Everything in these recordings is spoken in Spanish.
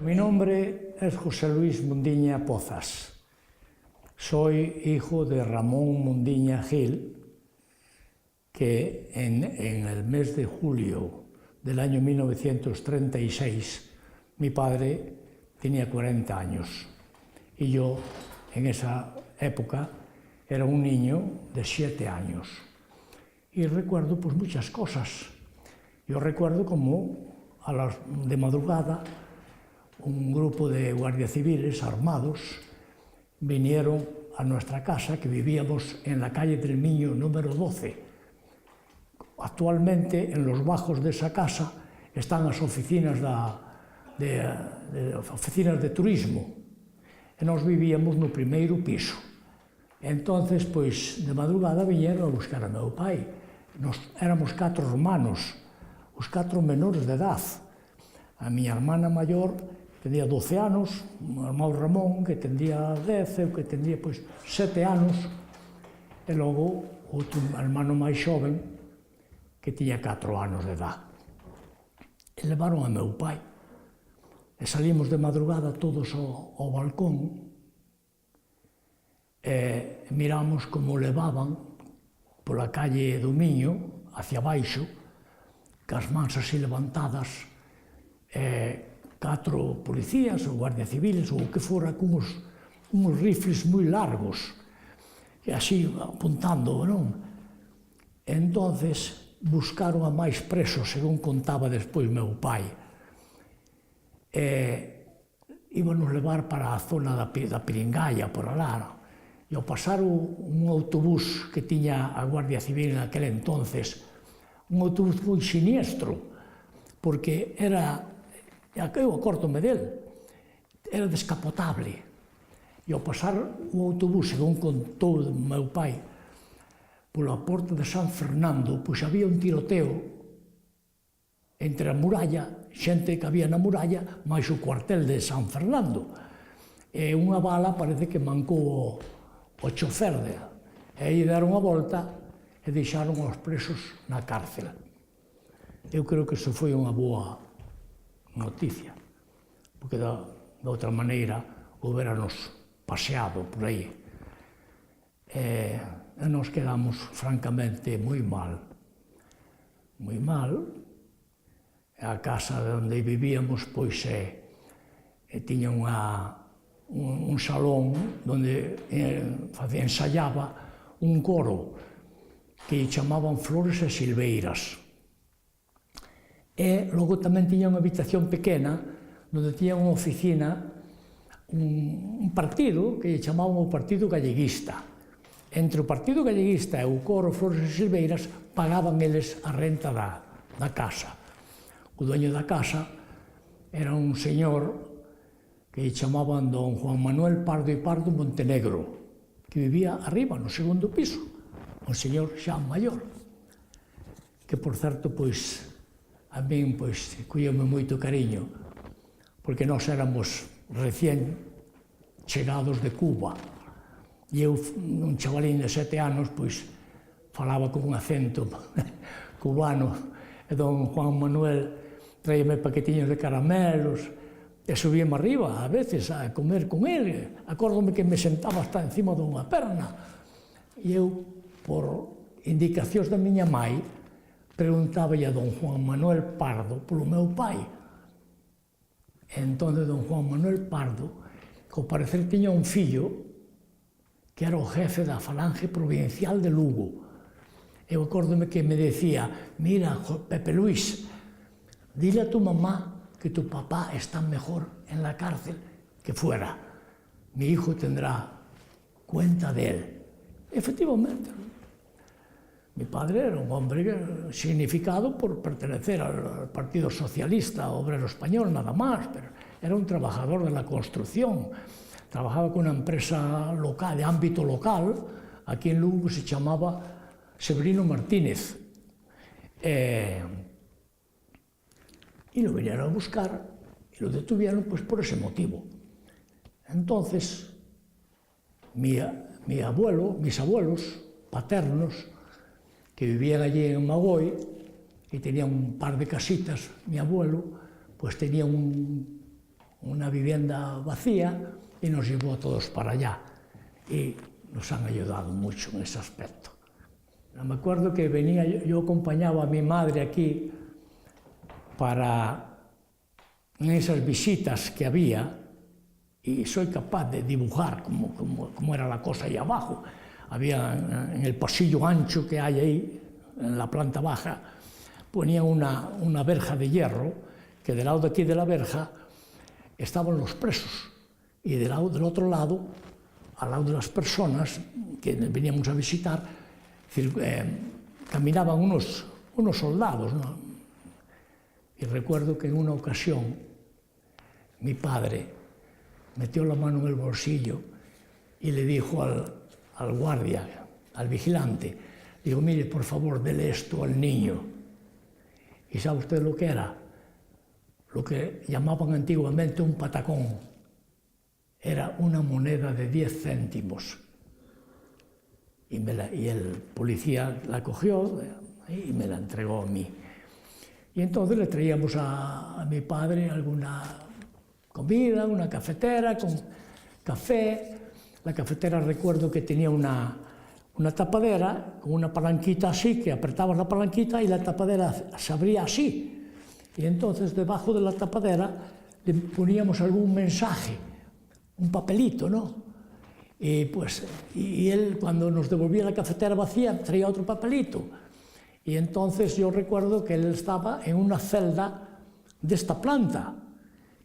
Mi nombre es José Luis Mundiña Pozas. Soy hijo de Ramón Mundiña Gil, que en el mes de julio del año 1936 mi padre tenía 40 años y yo en esa época era un niño de 7 años. Y recuerdo pues muchas cosas. Yo recuerdo como de madrugada un grupo de guardias civiles armados vinieron a nuestra casa, que vivíamos en la calle del Miño número 12. Actualmente, en los bajos de esa casa, están as oficinas de turismo. E nós vivíamos no primeiro piso. Entonces, pois, de madrugada viñeron a buscar a meu pai. Nos éramos 4 hermanos, os 4 menores de edad. A miña hermana maior tendría 12 anos, o irmão Ramón, que tendría 10, eu que tendría, pois, 7 anos, e logo outro hermano máis xoven, que tiña 4 anos de edad. E levaron a meu pai. E salimos de madrugada todos ao balcón e miramos como levaban pola calle do Miño, hacia baixo, cas mans así levantadas, 4 policías ou guardias civiles ou o que fora, con uns rifles moi largos, e así apuntando, non? Entonces buscaron a máis presos, según contaba despois meu pai. Íbanos levar para a zona da Piringaia, por alá. E ao pasar un autobús que tiña a Guardia Civil en aquel entonces, un autobús moi siniestro, porque era, eu acórdome del, era descapotable. E ao pasar o autobús, según contou meu pai, pola porta de San Fernando, pois había un tiroteo entre a muralla, xente que había na muralla, máis o cuartel de San Fernando. E unha bala parece que mancou o chofer dela. E aí deron a volta e deixaron os presos na cárcel. Eu creo que iso foi unha boa noticia, porque de outra maneira houberános paseado por aí. E nos quedamos francamente moi mal. Moi mal. A casa onde vivíamos, pois, tiña un salón onde ensaiaba un coro que chamaban Flores e Silveiras. E logo tamén tiña unha habitación pequena onde tiña unha oficina, un partido que chamaban o Partido Galleguista. Entre o Partido Galleguista e o coro Flores e Silveiras pagaban eles a renta da casa. O dueño da casa era un señor que chamaban don Juan Manuel Pardo y Pardo Montenegro, que vivía arriba, no segundo piso, un señor xa maior, que, por certo, pois, a min, pois, cuíame moito cariño, porque nós éramos recén chegados de Cuba, e eu, un chavalín de 7 anos, pois, falaba con un acento cubano, e don Juan Manuel traíame paquetiños de caramelos, e subíame arriba, a veces, a comer con ele. Acórdome que me sentaba hasta encima dunha perna. E eu, por indicacións da miña mai, preguntáballe a don Juan Manuel Pardo polo meu pai. E entón, don Juan Manuel Pardo, que ao parecer tiña un fillo, que era o jefe da falange provincial de Lugo. Eu acórdome que me decía: mira, Pepe Luis, dile a tu mamá que tu papá está mejor en la cárcel que fuera. Mi hijo tendrá cuenta de él. Efectivamente, mi padre era un hombre significado por pertenecer al Partido Socialista Obrero Español, nada más, pero era un trabajador de la construcción. Trabajaba con una empresa local, de ámbito local, aquí en Lugo, que se llamaba Severino Martínez. Y lo vinieron a buscar y lo detuvieron pues por ese motivo. Entonces, mis abuelos paternos, que vivían allí en Magoy, y tenían un par de casitas, mi abuelo, pues tenía un una vivienda vacía y nos llevó a todos para allá. Y nos han ayudado mucho en ese aspecto. Me acuerdo que yo acompañaba a mi madre aquí en esas visitas que había, y soy capaz de dibujar cómo era la cosa ahí abajo. Había en el pasillo ancho que hay ahí, en la planta baja, ponían una verja de hierro, que del lado de aquí de la verja estaban los presos, y del otro lado, al lado de las personas que veníamos a visitar, caminaban unos soldados, ¿no? Y recuerdo que en una ocasión mi padre metió la mano en el bolsillo y le dijo al guardia, al vigilante, digo, mire, por favor, dele esto al niño. ¿Y sabe usted lo que era? Lo que llamaban antiguamente un patacón. Era una moneda de 10 céntimos. Y el policía la cogió y me la entregó a mí. Y entonces le traíamos a mi padre alguna comida, una cafetera con café. La cafetera recuerdo que tenía una tapadera con una palanquita así, que apretabas la palanquita y la tapadera se abría así. Y entonces debajo de la tapadera le poníamos algún mensaje, un papelito, ¿no? Y él, cuando nos devolvía la cafetera vacía, traía otro papelito. Y entonces yo recuerdo que él estaba en una celda de esta planta,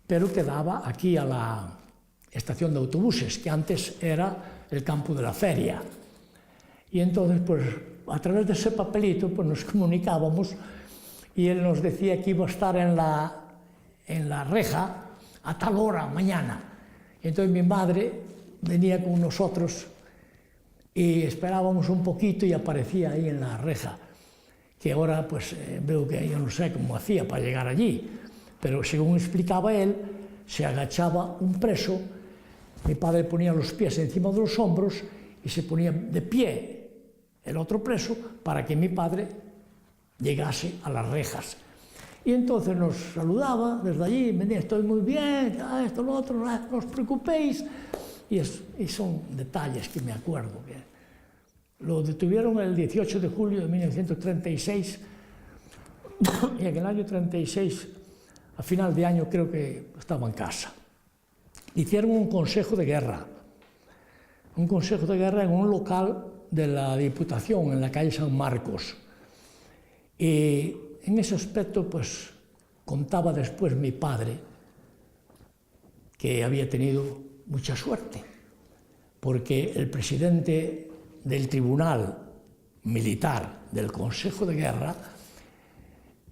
pero que daba aquí a la estación de autobuses, que antes era el campo de la feria. Y entonces, pues, a través de ese papelito, pues nos comunicábamos y él nos decía que iba a estar en la reja a tal hora, mañana. Y entonces mi madre venía con nosotros y esperábamos un poquito y aparecía ahí en la reja, que ahora pues veo que yo no sé cómo hacía para llegar allí, pero según explicaba él, se agachaba un preso, mi padre ponía los pies encima de los hombros y se ponía de pie el otro preso para que mi padre llegase a las rejas. Y entonces nos saludaba desde allí, me decía, estoy muy bien, esto, lo otro, no os preocupéis. Y son detalles que me acuerdo. Lo detuvieron el 18 de julio de 1936 y en el año 36, a final de año, creo que estaba en casa. Hicieron un consejo de guerra en un local de la Diputación, en la calle San Marcos. Y en ese aspecto, pues, contaba después mi padre que había tenido mucha suerte, porque el presidente del Tribunal Militar del Consejo de Guerra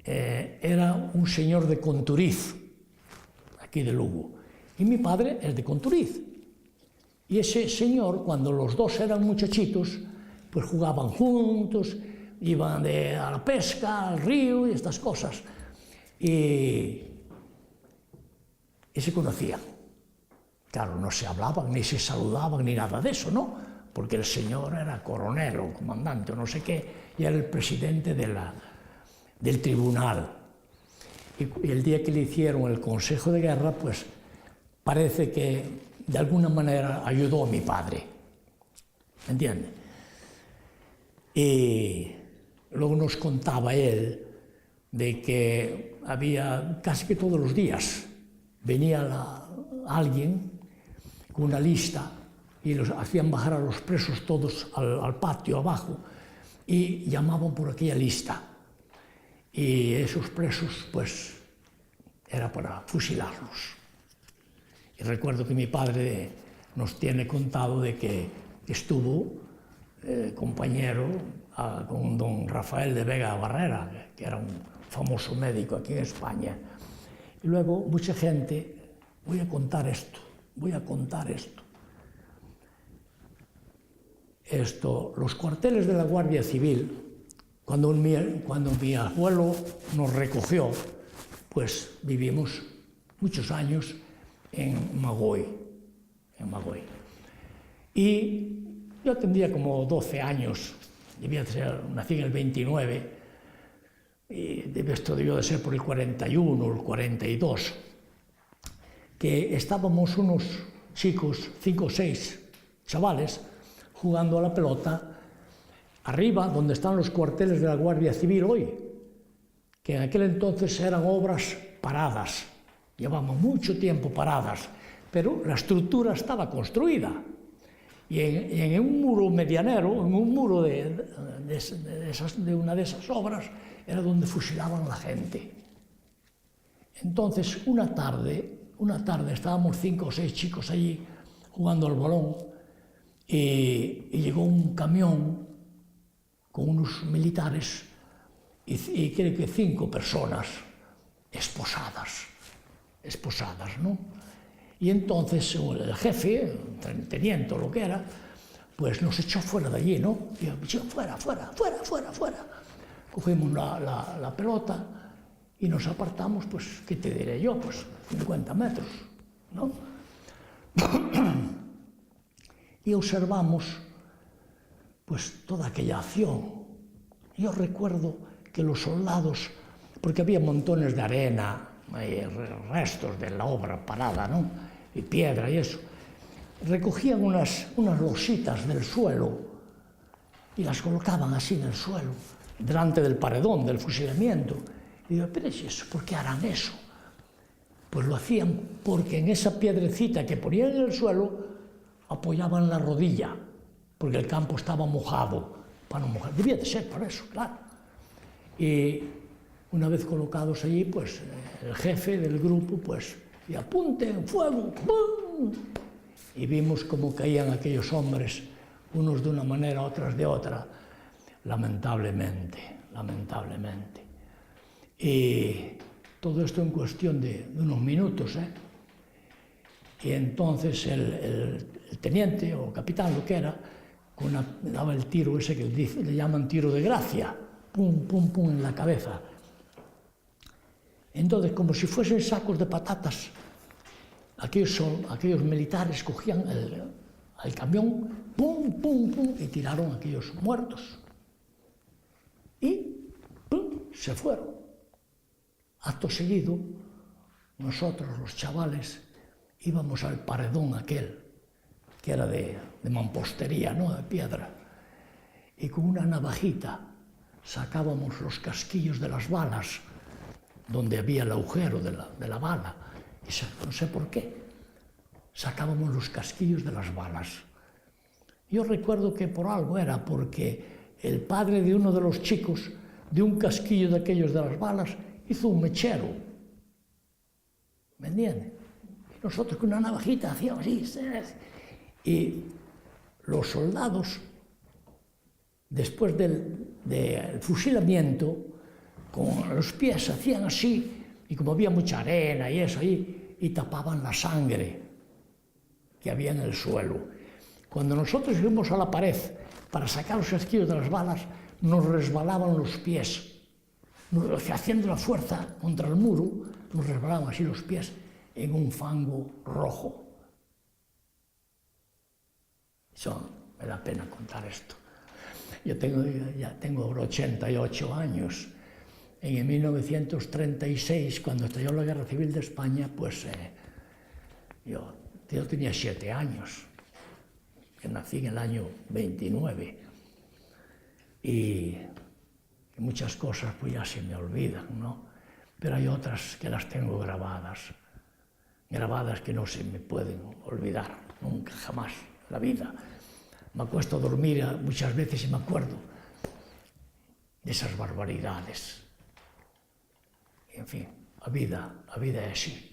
era un señor de Conturiz, aquí de Lugo, y mi padre es de Conturiz. Y ese señor, cuando los dos eran muchachitos, pues jugaban juntos, iban a la pesca, al río y estas cosas, y se conocían. Claro, no se hablaban, ni se saludaban, ni nada de eso, ¿no? Porque el señor era coronel o comandante o no sé qué, y era el presidente del tribunal. Y el día que le hicieron el Consejo de Guerra, pues parece que de alguna manera ayudó a mi padre, ¿entiende? Y luego nos contaba él de que había casi que todos los días venía alguien con una lista y los hacían bajar a los presos todos al patio abajo y llamaban por aquella lista. Y esos presos, pues, era para fusilarlos. Y recuerdo que mi padre nos tiene contado de que estuvo compañero con don Rafael de Vega Barrera, que era un famoso médico aquí en España. Y luego mucha gente, voy a contar esto. Los cuarteles de la Guardia Civil, cuando mi abuelo nos recogió, pues vivimos muchos años en Magoy. Y yo tendría como 12 años, nací en el 29, y esto debió de ser por el 41 o el 42. que estábamos unos chicos, 5 o 6 chavales, jugando a la pelota, arriba, donde están los cuarteles de la Guardia Civil hoy, que en aquel entonces eran obras paradas, llevaban mucho tiempo paradas, pero la estructura estaba construida. Y en un muro medianero, en un muro de una de esas obras, era donde fusilaban a la gente. Entonces, una tarde estábamos 5 o 6 chicos allí jugando al balón y llegó un camión con unos militares y creo que 5 personas esposadas, ¿no? Y entonces el jefe, el teniente o lo que era, pues nos echó fuera de allí, ¿no? Y yo, fuera. Cogimos la pelota y nos apartamos, pues, ¿qué te diré yo? Pues 50 metros, ¿no? Y observamos, pues, toda aquella acción. Yo recuerdo que los soldados, porque había montones de arena, restos de la obra parada, ¿no? Y piedra y eso, recogían unas lositas del suelo y las colocaban así en el suelo, delante del paredón del fusilamiento. Y digo, pero ¿es eso? ¿Por qué harán eso? Pues lo hacían porque en esa piedrecita que ponían en el suelo apoyaban la rodilla, porque el campo estaba mojado, para no mojar. Debía de ser por eso, claro. Y una vez colocados allí, pues el jefe del grupo, pues, y apunten, fuego, ¡pum! Y vimos cómo caían aquellos hombres, unos de una manera, otros de otra, lamentablemente. Y todo esto en cuestión de unos minutos, ¿eh? Y entonces el teniente o capitán, lo que era, daba el tiro ese que le llaman tiro de gracia, pum, pum, pum, en la cabeza. Entonces, como si fuesen sacos de patatas, aquellos militares cogían el camión, pum, pum, pum, y tiraron a aquellos muertos. Y pum, se fueron. Acto seguido, nosotros, los chavales, íbamos al paredón aquel, que era de mampostería, ¿no?, de piedra, y con una navajita sacábamos los casquillos de las balas, donde había el agujero de la bala, y no sé por qué, sacábamos los casquillos de las balas. Yo recuerdo que por algo era porque el padre de uno de los chicos, de un casquillo de aquellos de las balas, hizo un mechero, ¿me entiende? Y nosotros con una navajita hacíamos así, y los soldados, después del fusilamiento, con los pies hacían así, y como había mucha arena y eso ahí, y tapaban la sangre que había en el suelo. Cuando nosotros fuimos a la pared para sacar los casquillos de las balas, nos resbalaban los pies. Haciendo la fuerza contra el muro, nos resbalaban así los pies en un fango rojo. Eso me da pena contar esto. Yo ya tengo ahora 88 años. En 1936, cuando estalló la Guerra Civil de España, pues yo tenía 7 años, que nací en el año 29, y muchas cosas pues ya se me olvidan, ¿no? Pero hay otras que las tengo grabadas que no se me pueden olvidar, nunca, jamás, en la vida. Me acuesto a dormir muchas veces y me acuerdo de esas barbaridades. En fin, la vida es así.